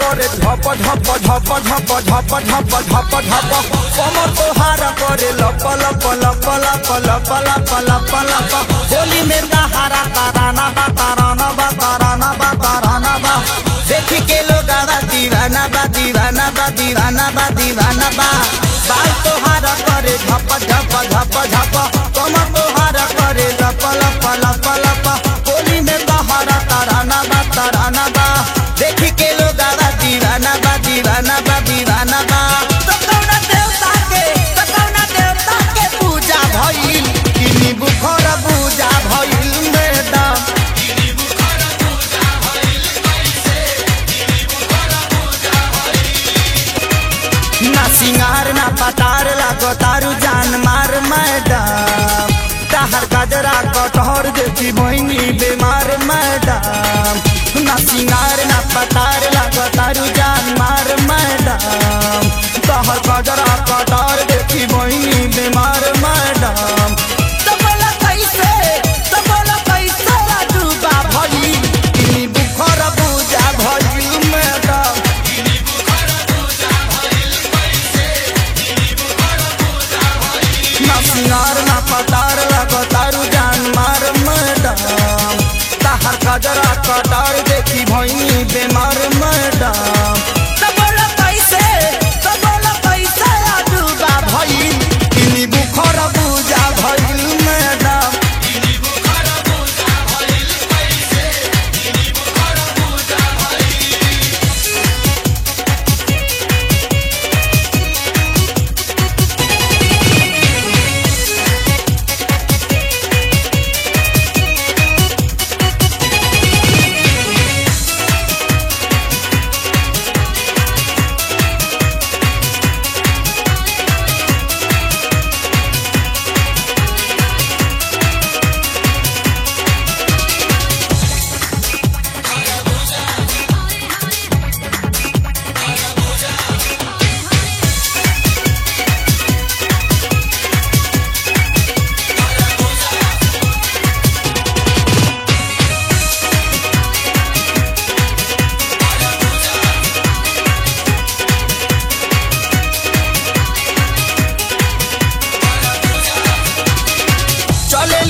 करे झप झप झप झप झप झप झप झप कमर तोहारा करे लप लप लप लप लप लप लप लप होली में तहारा ताराना बा ताराना बा ताराना बा ताराना बा देखी के लोग दीवाना बा दीवाना बा दीवाना बा दीवाना बा बाल तोहारा करे झप झप झप झप कमर तोहारा करे लप लप लप लप होली में तहारा ताराना बा देखी के लोग दीवाना बा दीवाना बा दीवाना बा तो कौना देवता के पूजा भइल किनी बुखर पूजा भइल मैडम ना सिंगार ना पतार लागो तारू जान मार मैडम तहर गजरा कटहर देखी बहनी बीमार मैडम ना सिंगार ना पतार लागो तारू जान मार मैडम तहर गजरा कटहर देखी बहनी बीमार मैडम तो बोला कैसे डूबा भइल किनी बुखर पूजा भइल मैडम ना सिंगार ना पतार लागो तारू जान मार मैडम तहर गजरा कटार देखी भइनी बीमार मैडम तो बोला कैसे डूबा भइल किनी बुखर पूजा भइल मैडम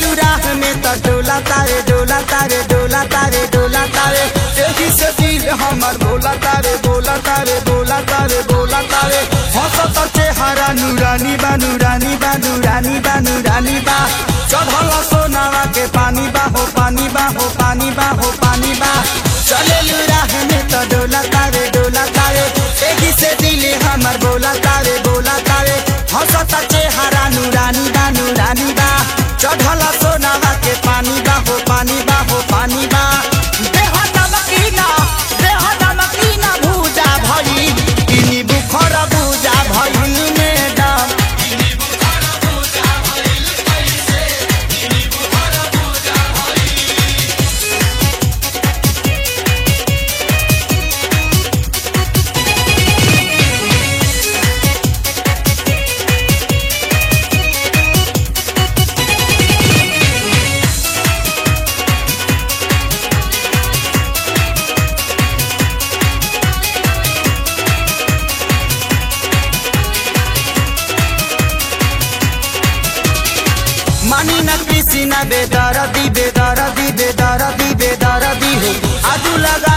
डोला तारे डोला तारे डोला तारे डोला तारे तेजी से दिल हमर बोला तारे बोला तारे बोला तारे बोला तारे हंसत चेहरा नूरानी बा नूरानी बा नूरानी बा नूरानी बा चढ़ल सोनावा के पानी बा हो पानी बा हो पानी बा हो पानी बा चले राह में तो डोला तारे तेजी से दिल हमर बोला तारे हंसत चेहरा नूरानी बा नूरानी बा चढ़ल सोनावा के पानी बा हो पानी बा हो पानी बा देह नमकीना भूजा भइल किनी बुखर भूजा भइल मैडम मानी न किसी न बेदर्दी हो आजू लगा